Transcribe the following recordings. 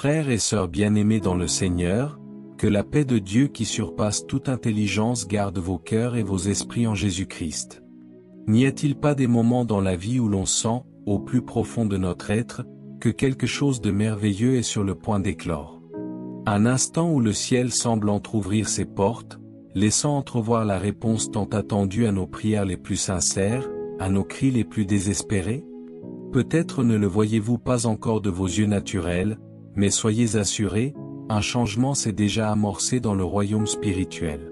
Frères et sœurs bien-aimés dans le Seigneur, que la paix de Dieu qui surpasse toute intelligence garde vos cœurs et vos esprits en Jésus-Christ. N'y a-t-il pas des moments dans la vie où l'on sent, au plus profond de notre être, que quelque chose de merveilleux est sur le point d'éclore? Un instant où le ciel semble entr'ouvrir ses portes, laissant entrevoir la réponse tant attendue à nos prières les plus sincères, à nos cris les plus désespérés? Peut-être ne le voyez-vous pas encore de vos yeux naturels, mais soyez assurés, un changement s'est déjà amorcé dans le royaume spirituel.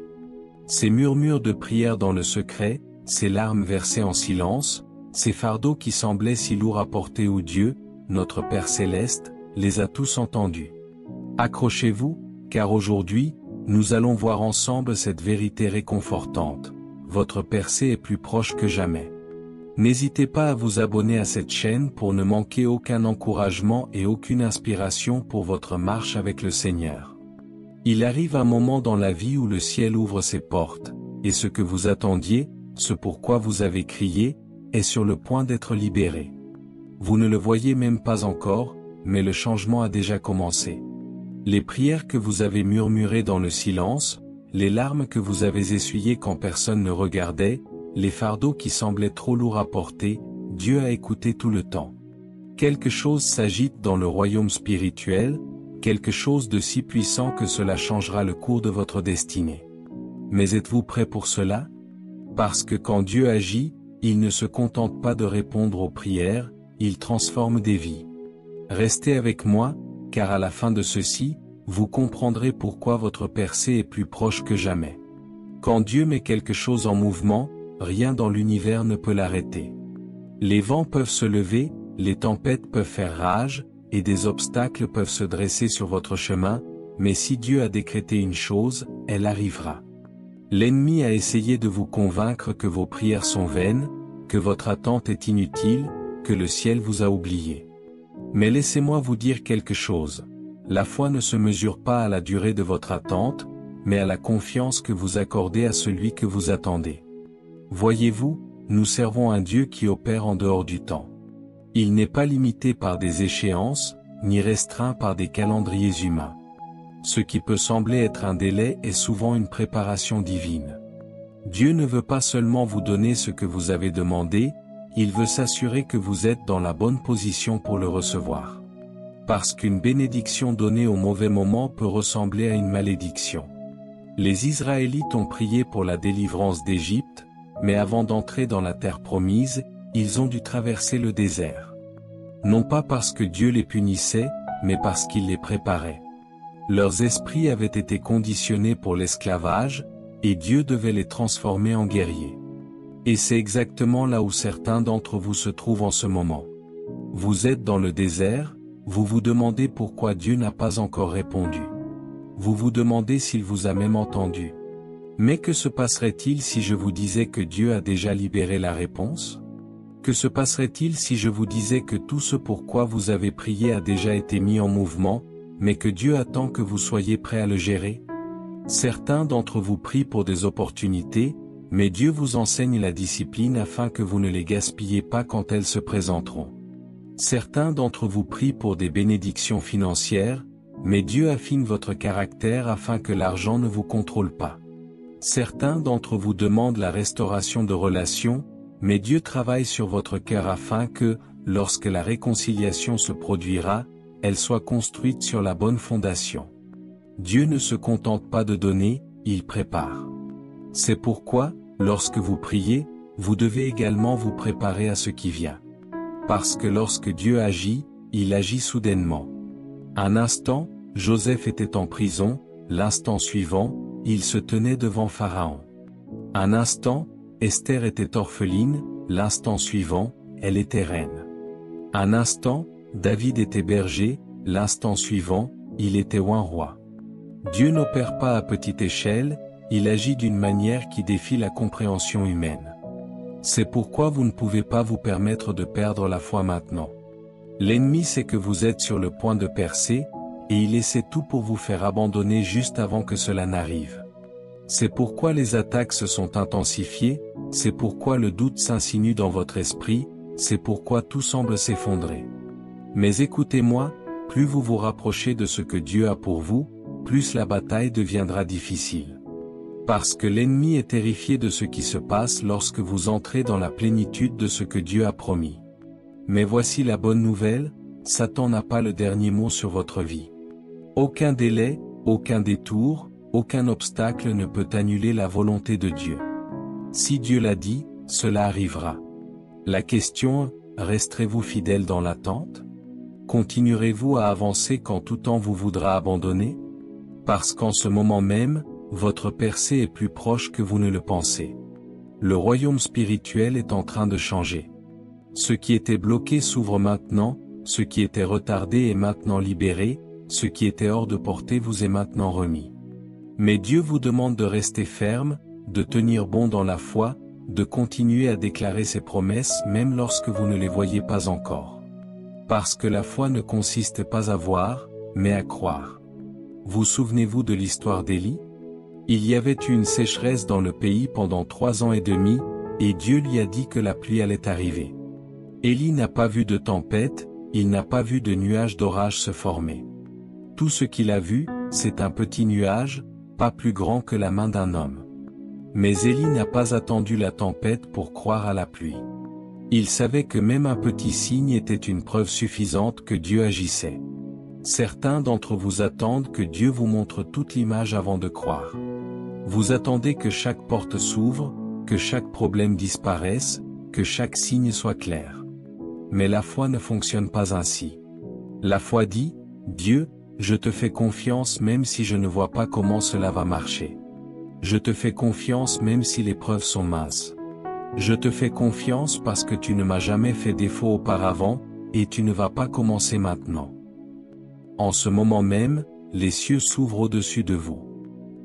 Ces murmures de prière dans le secret, ces larmes versées en silence, ces fardeaux qui semblaient si lourds à porter où Dieu, notre Père Céleste, les a tous entendus. Accrochez-vous, car aujourd'hui, nous allons voir ensemble cette vérité réconfortante. Votre percée est plus proche que jamais. N'hésitez pas à vous abonner à cette chaîne pour ne manquer aucun encouragement et aucune inspiration pour votre marche avec le Seigneur. Il arrive un moment dans la vie où le ciel ouvre ses portes, et ce que vous attendiez, ce pourquoi vous avez crié, est sur le point d'être libéré. Vous ne le voyez même pas encore, mais le changement a déjà commencé. Les prières que vous avez murmurées dans le silence, les larmes que vous avez essuyées quand personne ne regardait, les fardeaux qui semblaient trop lourds à porter, Dieu a écouté tout le temps. Quelque chose s'agite dans le royaume spirituel, quelque chose de si puissant que cela changera le cours de votre destinée. Mais êtes-vous prêt pour cela? Parce que quand Dieu agit, il ne se contente pas de répondre aux prières, il transforme des vies. Restez avec moi, car à la fin de ceci, vous comprendrez pourquoi votre percée est plus proche que jamais. Quand Dieu met quelque chose en mouvement, rien dans l'univers ne peut l'arrêter. Les vents peuvent se lever, les tempêtes peuvent faire rage, et des obstacles peuvent se dresser sur votre chemin, mais si Dieu a décrété une chose, elle arrivera. L'ennemi a essayé de vous convaincre que vos prières sont vaines, que votre attente est inutile, que le ciel vous a oublié. Mais laissez-moi vous dire quelque chose. La foi ne se mesure pas à la durée de votre attente, mais à la confiance que vous accordez à celui que vous attendez. Voyez-vous, nous servons un Dieu qui opère en dehors du temps. Il n'est pas limité par des échéances, ni restreint par des calendriers humains. Ce qui peut sembler être un délai est souvent une préparation divine. Dieu ne veut pas seulement vous donner ce que vous avez demandé, il veut s'assurer que vous êtes dans la bonne position pour le recevoir. Parce qu'une bénédiction donnée au mauvais moment peut ressembler à une malédiction. Les Israélites ont prié pour la délivrance d'Égypte, mais avant d'entrer dans la terre promise, ils ont dû traverser le désert. Non pas parce que Dieu les punissait, mais parce qu'il les préparait. Leurs esprits avaient été conditionnés pour l'esclavage, et Dieu devait les transformer en guerriers. Et c'est exactement là où certains d'entre vous se trouvent en ce moment. Vous êtes dans le désert, vous vous demandez pourquoi Dieu n'a pas encore répondu. Vous vous demandez s'il vous a même entendu. Mais que se passerait-il si je vous disais que Dieu a déjà libéré la réponse? Que se passerait-il si je vous disais que tout ce pourquoi vous avez prié a déjà été mis en mouvement, mais que Dieu attend que vous soyez prêts à le gérer? Certains d'entre vous prient pour des opportunités, mais Dieu vous enseigne la discipline afin que vous ne les gaspillez pas quand elles se présenteront. Certains d'entre vous prient pour des bénédictions financières, mais Dieu affine votre caractère afin que l'argent ne vous contrôle pas. Certains d'entre vous demandent la restauration de relations, mais Dieu travaille sur votre cœur afin que, lorsque la réconciliation se produira, elle soit construite sur la bonne fondation. Dieu ne se contente pas de donner, il prépare. C'est pourquoi, lorsque vous priez, vous devez également vous préparer à ce qui vient. Parce que lorsque Dieu agit, il agit soudainement. Un instant, Joseph était en prison, l'instant suivant, il se tenait devant Pharaon. Un instant, Esther était orpheline, l'instant suivant, elle était reine. Un instant, David était berger, l'instant suivant, il était oint roi. Dieu n'opère pas à petite échelle, il agit d'une manière qui défie la compréhension humaine. C'est pourquoi vous ne pouvez pas vous permettre de perdre la foi maintenant. L'ennemi sait que vous êtes sur le point de percer, et il essaie tout pour vous faire abandonner juste avant que cela n'arrive. C'est pourquoi les attaques se sont intensifiées, c'est pourquoi le doute s'insinue dans votre esprit, c'est pourquoi tout semble s'effondrer. Mais écoutez-moi, plus vous vous rapprochez de ce que Dieu a pour vous, plus la bataille deviendra difficile. Parce que l'ennemi est terrifié de ce qui se passe lorsque vous entrez dans la plénitude de ce que Dieu a promis. Mais voici la bonne nouvelle, Satan n'a pas le dernier mot sur votre vie. Aucun délai, aucun détour, aucun obstacle ne peut annuler la volonté de Dieu. Si Dieu l'a dit, cela arrivera. La question, resterez-vous fidèle dans l'attente? Continuerez-vous à avancer quand tout temps vous voudra abandonner? Parce qu'en ce moment même, votre percée est plus proche que vous ne le pensez. Le royaume spirituel est en train de changer. Ce qui était bloqué s'ouvre maintenant, ce qui était retardé est maintenant libéré, ce qui était hors de portée vous est maintenant remis. Mais Dieu vous demande de rester ferme, de tenir bon dans la foi, de continuer à déclarer ses promesses même lorsque vous ne les voyez pas encore. Parce que la foi ne consiste pas à voir, mais à croire. Vous souvenez-vous de l'histoire d'Élie? Il y avait eu une sécheresse dans le pays pendant 3 ans et demi, et Dieu lui a dit que la pluie allait arriver. Élie n'a pas vu de tempête, il n'a pas vu de nuages d'orage se former. Tout ce qu'il a vu, c'est un petit nuage, pas plus grand que la main d'un homme. Mais Élie n'a pas attendu la tempête pour croire à la pluie. Il savait que même un petit signe était une preuve suffisante que Dieu agissait. Certains d'entre vous attendent que Dieu vous montre toute l'image avant de croire. Vous attendez que chaque porte s'ouvre, que chaque problème disparaisse, que chaque signe soit clair. Mais la foi ne fonctionne pas ainsi. La foi dit, Dieu, je te fais confiance même si je ne vois pas comment cela va marcher. Je te fais confiance même si les preuves sont minces. Je te fais confiance parce que tu ne m'as jamais fait défaut auparavant, et tu ne vas pas commencer maintenant. En ce moment même, les cieux s'ouvrent au-dessus de vous.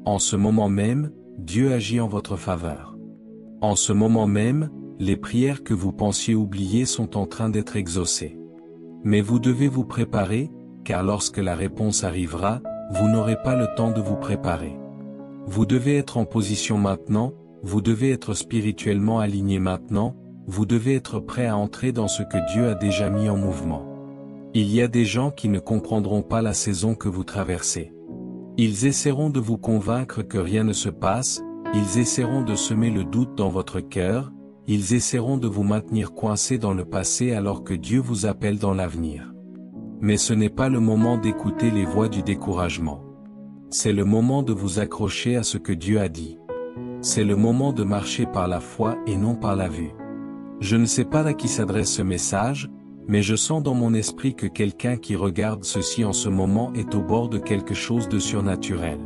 En ce moment même, Dieu agit en votre faveur. En ce moment même, les prières que vous pensiez oublier sont en train d'être exaucées. Mais vous devez vous préparer, car lorsque la réponse arrivera, vous n'aurez pas le temps de vous préparer. Vous devez être en position maintenant, vous devez être spirituellement aligné maintenant, vous devez être prêt à entrer dans ce que Dieu a déjà mis en mouvement. Il y a des gens qui ne comprendront pas la saison que vous traversez. Ils essaieront de vous convaincre que rien ne se passe, ils essaieront de semer le doute dans votre cœur, ils essaieront de vous maintenir coincé dans le passé alors que Dieu vous appelle dans l'avenir. Mais ce n'est pas le moment d'écouter les voix du découragement. C'est le moment de vous accrocher à ce que Dieu a dit. C'est le moment de marcher par la foi et non par la vue. Je ne sais pas à qui s'adresse ce message, mais je sens dans mon esprit que quelqu'un qui regarde ceci en ce moment est au bord de quelque chose de surnaturel.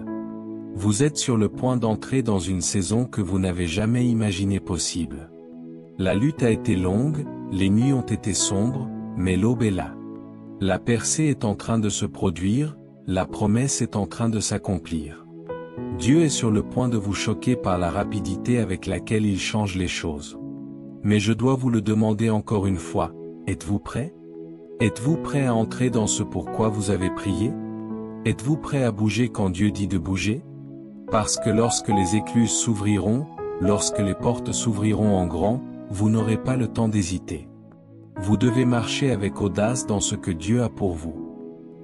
Vous êtes sur le point d'entrer dans une saison que vous n'avez jamais imaginé possible. La lutte a été longue, les nuits ont été sombres, mais l'aube est là. La percée est en train de se produire, la promesse est en train de s'accomplir. Dieu est sur le point de vous choquer par la rapidité avec laquelle il change les choses. Mais je dois vous le demander encore une fois, êtes-vous prêt? Êtes-vous prêt à entrer dans ce pourquoi vous avez prié? Êtes-vous prêt à bouger quand Dieu dit de bouger? Parce que lorsque les écluses s'ouvriront, lorsque les portes s'ouvriront en grand, vous n'aurez pas le temps d'hésiter. Vous devez marcher avec audace dans ce que Dieu a pour vous.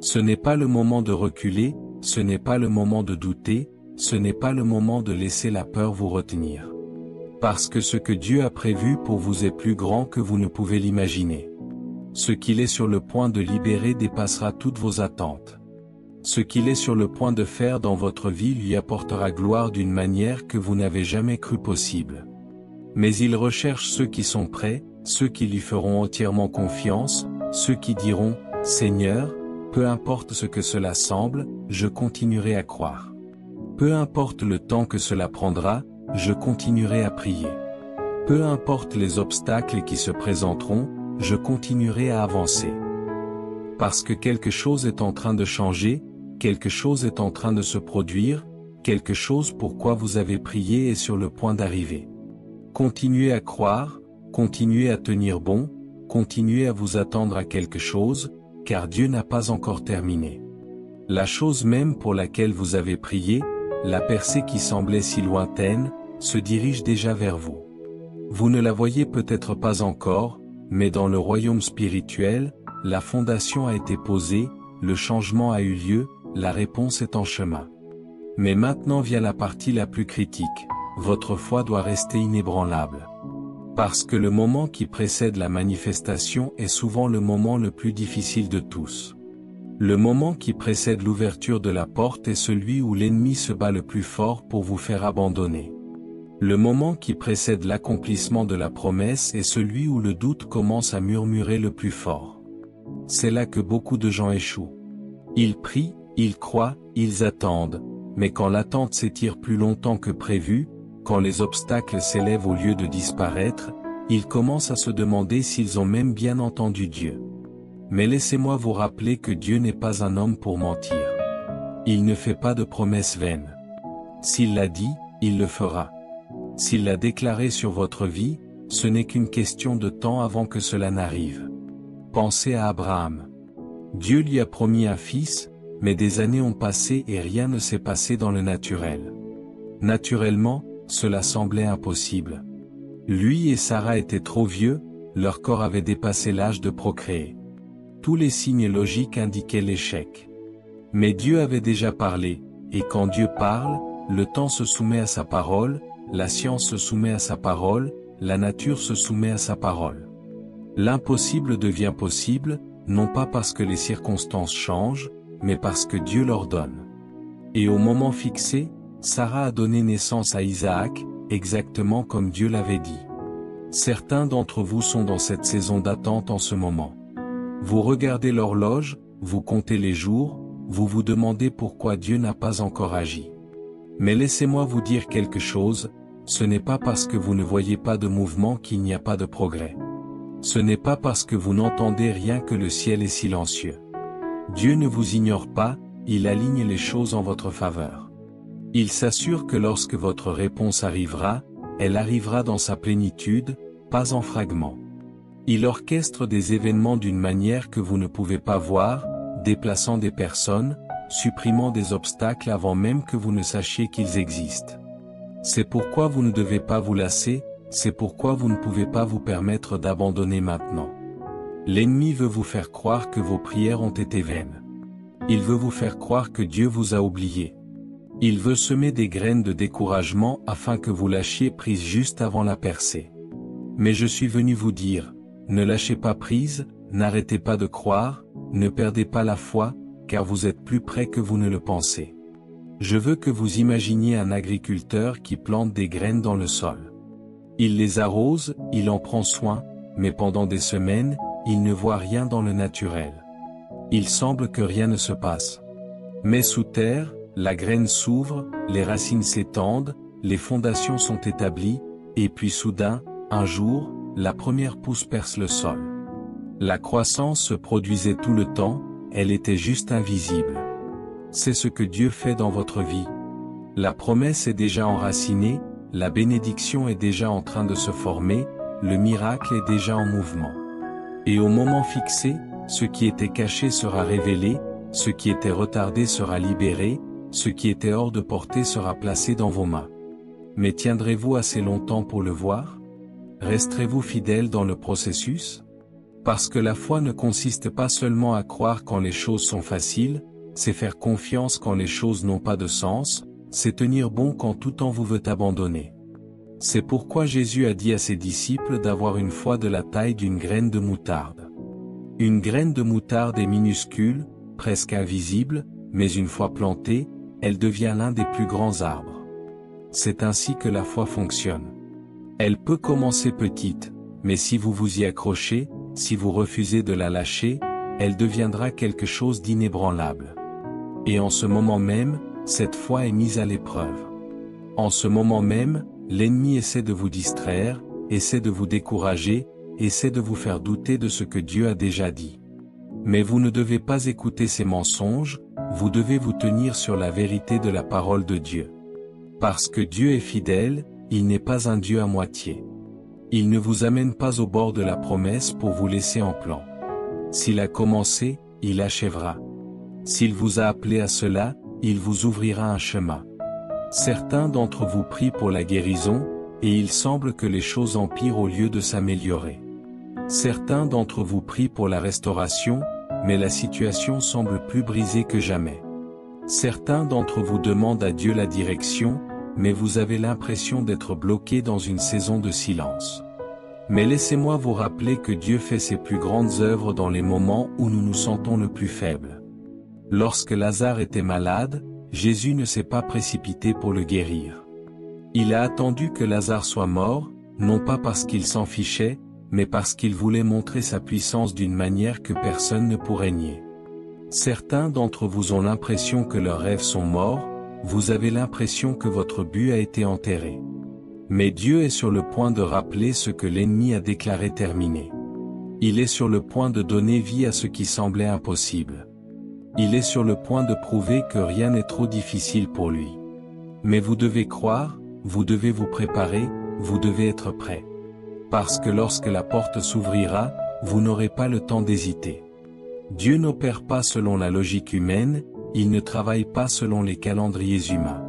Ce n'est pas le moment de reculer, ce n'est pas le moment de douter, ce n'est pas le moment de laisser la peur vous retenir. Parce que ce que Dieu a prévu pour vous est plus grand que vous ne pouvez l'imaginer. Ce qu'il est sur le point de libérer dépassera toutes vos attentes. Ce qu'il est sur le point de faire dans votre vie lui apportera gloire d'une manière que vous n'avez jamais cru possible. Mais il recherche ceux qui sont prêts, ceux qui lui feront entièrement confiance, ceux qui diront, « Seigneur, peu importe ce que cela semble, je continuerai à croire. Peu importe le temps que cela prendra, je continuerai à prier. Peu importe les obstacles qui se présenteront, je continuerai à avancer. » Parce que quelque chose est en train de changer, quelque chose est en train de se produire, quelque chose pour quoi vous avez prié est sur le point d'arriver. Continuez à croire, continuez à tenir bon, continuez à vous attendre à quelque chose, car Dieu n'a pas encore terminé. La chose même pour laquelle vous avez prié, la percée qui semblait si lointaine, se dirige déjà vers vous. Vous ne la voyez peut-être pas encore, mais dans le royaume spirituel, la fondation a été posée, le changement a eu lieu, la réponse est en chemin. Mais maintenant vient la partie la plus critique, votre foi doit rester inébranlable. Parce que le moment qui précède la manifestation est souvent le moment le plus difficile de tous. Le moment qui précède l'ouverture de la porte est celui où l'ennemi se bat le plus fort pour vous faire abandonner. Le moment qui précède l'accomplissement de la promesse est celui où le doute commence à murmurer le plus fort. C'est là que beaucoup de gens échouent. Ils prient, ils croient, ils attendent, mais quand l'attente s'étire plus longtemps que prévu, quand les obstacles s'élèvent au lieu de disparaître, ils commencent à se demander s'ils ont même bien entendu Dieu. Mais laissez-moi vous rappeler que Dieu n'est pas un homme pour mentir. Il ne fait pas de promesses vaines. S'il l'a dit, il le fera. S'il l'a déclaré sur votre vie, ce n'est qu'une question de temps avant que cela n'arrive. Pensez à Abraham. Dieu lui a promis un fils, mais des années ont passé et rien ne s'est passé dans le naturel. Naturellement, cela semblait impossible. Lui et Sarah étaient trop vieux, leur corps avait dépassé l'âge de procréer. Tous les signes logiques indiquaient l'échec. Mais Dieu avait déjà parlé, et quand Dieu parle, le temps se soumet à sa parole, la science se soumet à sa parole, la nature se soumet à sa parole. L'impossible devient possible, non pas parce que les circonstances changent, mais parce que Dieu l'ordonne. Et au moment fixé, Sarah a donné naissance à Isaac, exactement comme Dieu l'avait dit. Certains d'entre vous sont dans cette saison d'attente en ce moment. Vous regardez l'horloge, vous comptez les jours, vous vous demandez pourquoi Dieu n'a pas encore agi. Mais laissez-moi vous dire quelque chose, ce n'est pas parce que vous ne voyez pas de mouvement qu'il n'y a pas de progrès. Ce n'est pas parce que vous n'entendez rien que le ciel est silencieux. Dieu ne vous ignore pas, il aligne les choses en votre faveur. Il s'assure que lorsque votre réponse arrivera, elle arrivera dans sa plénitude, pas en fragments. Il orchestre des événements d'une manière que vous ne pouvez pas voir, déplaçant des personnes, supprimant des obstacles avant même que vous ne sachiez qu'ils existent. C'est pourquoi vous ne devez pas vous lasser, c'est pourquoi vous ne pouvez pas vous permettre d'abandonner maintenant. L'ennemi veut vous faire croire que vos prières ont été vaines. Il veut vous faire croire que Dieu vous a oublié. Il veut semer des graines de découragement afin que vous lâchiez prise juste avant la percée. Mais je suis venu vous dire, ne lâchez pas prise, n'arrêtez pas de croire, ne perdez pas la foi, car vous êtes plus près que vous ne le pensez. Je veux que vous imaginiez un agriculteur qui plante des graines dans le sol. Il les arrose, il en prend soin, mais pendant des semaines, il ne voit rien dans le naturel. Il semble que rien ne se passe. Mais sous terre, la graine s'ouvre, les racines s'étendent, les fondations sont établies, et puis soudain, un jour, la première pousse perce le sol. La croissance se produisait tout le temps, elle était juste invisible. C'est ce que Dieu fait dans votre vie. La promesse est déjà enracinée, la bénédiction est déjà en train de se former, le miracle est déjà en mouvement. Et au moment fixé, ce qui était caché sera révélé, ce qui était retardé sera libéré, ce qui était hors de portée sera placé dans vos mains. Mais tiendrez-vous assez longtemps pour le voir? Resterez-vous fidèle dans le processus? Parce que la foi ne consiste pas seulement à croire quand les choses sont faciles, c'est faire confiance quand les choses n'ont pas de sens, c'est tenir bon quand tout temps vous veut abandonner. C'est pourquoi Jésus a dit à ses disciples d'avoir une foi de la taille d'une graine de moutarde. Une graine de moutarde est minuscule, presque invisible, mais une fois plantée, elle devient l'un des plus grands arbres. C'est ainsi que la foi fonctionne. Elle peut commencer petite, mais si vous vous y accrochez, si vous refusez de la lâcher, elle deviendra quelque chose d'inébranlable. Et en ce moment même, cette foi est mise à l'épreuve. En ce moment même, l'ennemi essaie de vous distraire, essaie de vous décourager, essaie de vous faire douter de ce que Dieu a déjà dit. Mais vous ne devez pas écouter ces mensonges, vous devez vous tenir sur la vérité de la parole de Dieu. Parce que Dieu est fidèle, il n'est pas un Dieu à moitié. Il ne vous amène pas au bord de la promesse pour vous laisser en plan. S'il a commencé, il achèvera. S'il vous a appelé à cela, il vous ouvrira un chemin. Certains d'entre vous prient pour la guérison, et il semble que les choses empirent au lieu de s'améliorer. Certains d'entre vous prient pour la restauration, mais la situation semble plus brisée que jamais. Certains d'entre vous demandent à Dieu la direction, mais vous avez l'impression d'être bloqué dans une saison de silence. Mais laissez-moi vous rappeler que Dieu fait ses plus grandes œuvres dans les moments où nous nous sentons le plus faibles. Lorsque Lazare était malade, Jésus ne s'est pas précipité pour le guérir. Il a attendu que Lazare soit mort, non pas parce qu'il s'en fichait, mais parce qu'il voulait montrer sa puissance d'une manière que personne ne pourrait nier. Certains d'entre vous ont l'impression que leurs rêves sont morts, vous avez l'impression que votre but a été enterré. Mais Dieu est sur le point de rappeler ce que l'ennemi a déclaré terminé. Il est sur le point de donner vie à ce qui semblait impossible. Il est sur le point de prouver que rien n'est trop difficile pour lui. Mais vous devez croire, vous devez vous préparer, vous devez être prêt. Parce que lorsque la porte s'ouvrira, vous n'aurez pas le temps d'hésiter. Dieu n'opère pas selon la logique humaine, il ne travaille pas selon les calendriers humains.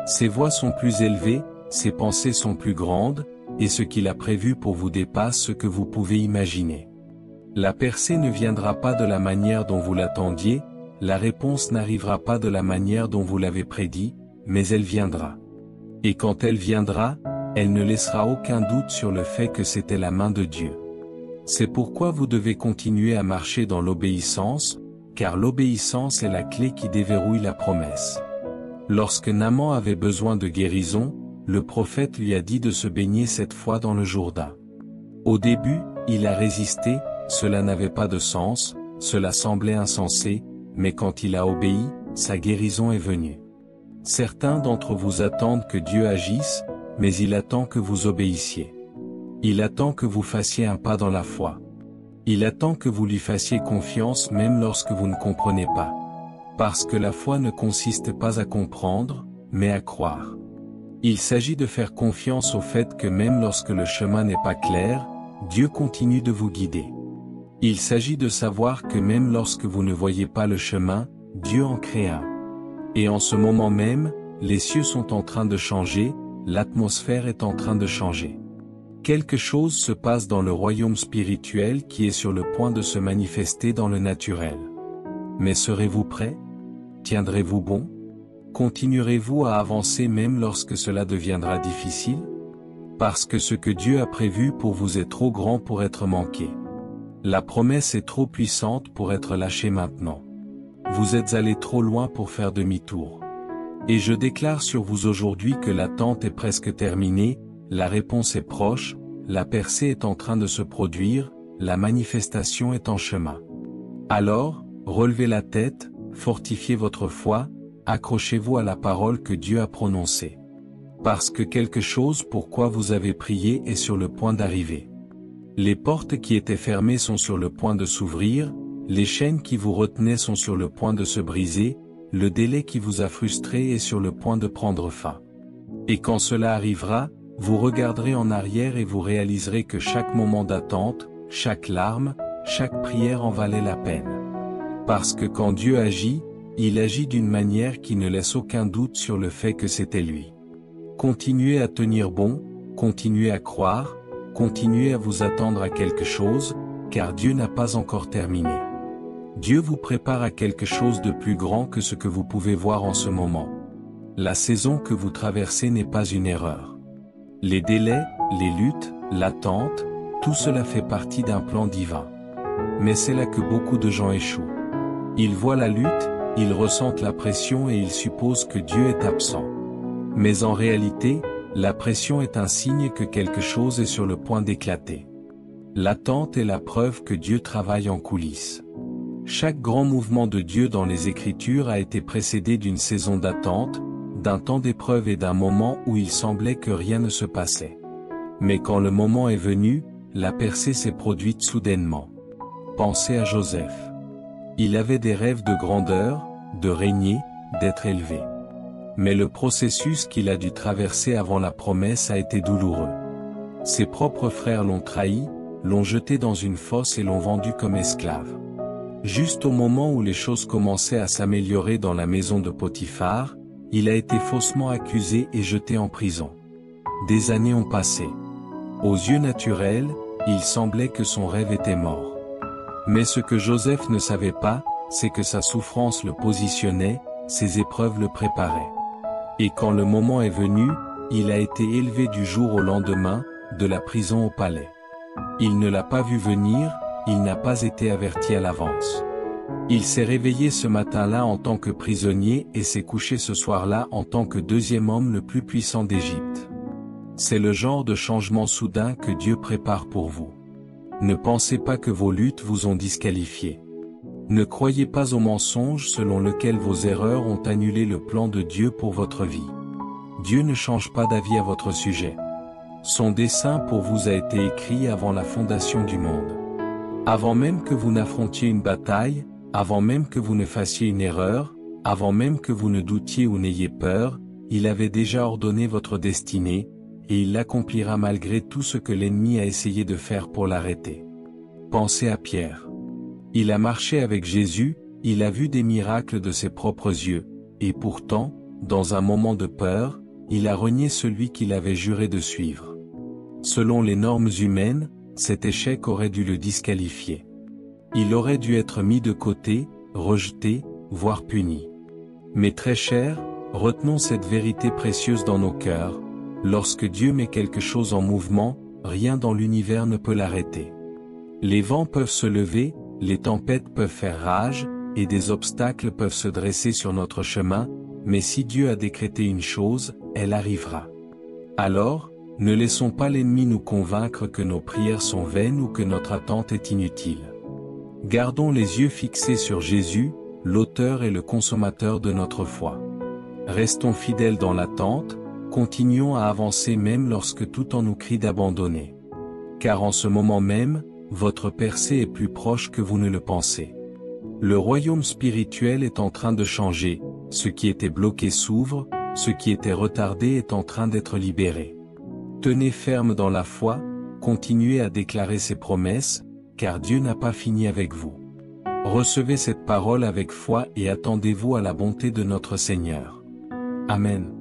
Ses voies sont plus élevées, ses pensées sont plus grandes, et ce qu'il a prévu pour vous dépasse ce que vous pouvez imaginer. La percée ne viendra pas de la manière dont vous l'attendiez, la réponse n'arrivera pas de la manière dont vous l'avez prédit, mais elle viendra. Et quand elle viendra, elle ne laissera aucun doute sur le fait que c'était la main de Dieu. C'est pourquoi vous devez continuer à marcher dans l'obéissance, car l'obéissance est la clé qui déverrouille la promesse. Lorsque Naaman avait besoin de guérison, le prophète lui a dit de se baigner 7 fois dans le Jourdain. Au début, il a résisté, cela n'avait pas de sens, cela semblait insensé, mais quand il a obéi, sa guérison est venue. Certains d'entre vous attendent que Dieu agisse, mais il attend que vous obéissiez. Il attend que vous fassiez un pas dans la foi. Il attend que vous lui fassiez confiance même lorsque vous ne comprenez pas. Parce que la foi ne consiste pas à comprendre, mais à croire. Il s'agit de faire confiance au fait que même lorsque le chemin n'est pas clair, Dieu continue de vous guider. Il s'agit de savoir que même lorsque vous ne voyez pas le chemin, Dieu en crée un. Et en ce moment même, les cieux sont en train de changer, l'atmosphère est en train de changer. Quelque chose se passe dans le royaume spirituel qui est sur le point de se manifester dans le naturel. Mais serez-vous prêts? Tiendrez-vous bon? Continuerez-vous à avancer même lorsque cela deviendra difficile? Parce que ce que Dieu a prévu pour vous est trop grand pour être manqué. La promesse est trop puissante pour être lâchée maintenant. Vous êtes allé trop loin pour faire demi-tour. Et je déclare sur vous aujourd'hui que l'attente est presque terminée, la réponse est proche, la percée est en train de se produire, la manifestation est en chemin. Alors, relevez la tête, fortifiez votre foi, accrochez-vous à la parole que Dieu a prononcée. Parce que quelque chose pour quoi vous avez prié est sur le point d'arriver. Les portes qui étaient fermées sont sur le point de s'ouvrir, les chaînes qui vous retenaient sont sur le point de se briser, le délai qui vous a frustré est sur le point de prendre fin. Et quand cela arrivera, vous regarderez en arrière et vous réaliserez que chaque moment d'attente, chaque larme, chaque prière en valait la peine. Parce que quand Dieu agit, il agit d'une manière qui ne laisse aucun doute sur le fait que c'était lui. Continuez à tenir bon, continuez à croire, continuez à vous attendre à quelque chose, car Dieu n'a pas encore terminé. Dieu vous prépare à quelque chose de plus grand que ce que vous pouvez voir en ce moment. La saison que vous traversez n'est pas une erreur. Les délais, les luttes, l'attente, tout cela fait partie d'un plan divin. Mais c'est là que beaucoup de gens échouent. Ils voient la lutte, ils ressentent la pression et ils supposent que Dieu est absent. Mais en réalité, la pression est un signe que quelque chose est sur le point d'éclater. L'attente est la preuve que Dieu travaille en coulisses. Chaque grand mouvement de Dieu dans les Écritures a été précédé d'une saison d'attente, d'un temps d'épreuve et d'un moment où il semblait que rien ne se passait. Mais quand le moment est venu, la percée s'est produite soudainement. Pensez à Joseph. Il avait des rêves de grandeur, de régner, d'être élevé. Mais le processus qu'il a dû traverser avant la promesse a été douloureux. Ses propres frères l'ont trahi, l'ont jeté dans une fosse et l'ont vendu comme esclave. Juste au moment où les choses commençaient à s'améliorer dans la maison de Potiphar, il a été faussement accusé et jeté en prison. Des années ont passé. Aux yeux naturels, il semblait que son rêve était mort. Mais ce que Joseph ne savait pas, c'est que sa souffrance le positionnait, ses épreuves le préparaient. Et quand le moment est venu, il a été élevé du jour au lendemain, de la prison au palais. Il ne l'a pas vu venir, il n'a pas été averti à l'avance. Il s'est réveillé ce matin-là en tant que prisonnier et s'est couché ce soir-là en tant que deuxième homme le plus puissant d'Égypte. C'est le genre de changement soudain que Dieu prépare pour vous. Ne pensez pas que vos luttes vous ont disqualifié. Ne croyez pas au mensonge selon lequel vos erreurs ont annulé le plan de Dieu pour votre vie. Dieu ne change pas d'avis à votre sujet. Son dessein pour vous a été écrit avant la fondation du monde. Avant même que vous n'affrontiez une bataille, avant même que vous ne fassiez une erreur, avant même que vous ne doutiez ou n'ayez peur, il avait déjà ordonné votre destinée, et il l'accomplira malgré tout ce que l'ennemi a essayé de faire pour l'arrêter. Pensez à Pierre. Il a marché avec Jésus, il a vu des miracles de ses propres yeux, et pourtant, dans un moment de peur, il a renié celui qu'il avait juré de suivre. Selon les normes humaines, cet échec aurait dû le disqualifier. Il aurait dû être mis de côté, rejeté, voire puni. Mais très cher, retenons cette vérité précieuse dans nos cœurs, lorsque Dieu met quelque chose en mouvement, rien dans l'univers ne peut l'arrêter. Les vents peuvent se lever, les tempêtes peuvent faire rage, et des obstacles peuvent se dresser sur notre chemin, mais si Dieu a décrété une chose, elle arrivera. Alors, ne laissons pas l'ennemi nous convaincre que nos prières sont vaines ou que notre attente est inutile. Gardons les yeux fixés sur Jésus, l'auteur et le consommateur de notre foi. Restons fidèles dans l'attente, continuons à avancer même lorsque tout en nous crie d'abandonner. Car en ce moment même, votre percée est plus proche que vous ne le pensez. Le royaume spirituel est en train de changer, ce qui était bloqué s'ouvre, ce qui était retardé est en train d'être libéré. Tenez ferme dans la foi, continuez à déclarer ses promesses, car Dieu n'a pas fini avec vous. Recevez cette parole avec foi et attendez-vous à la bonté de notre Seigneur. Amen.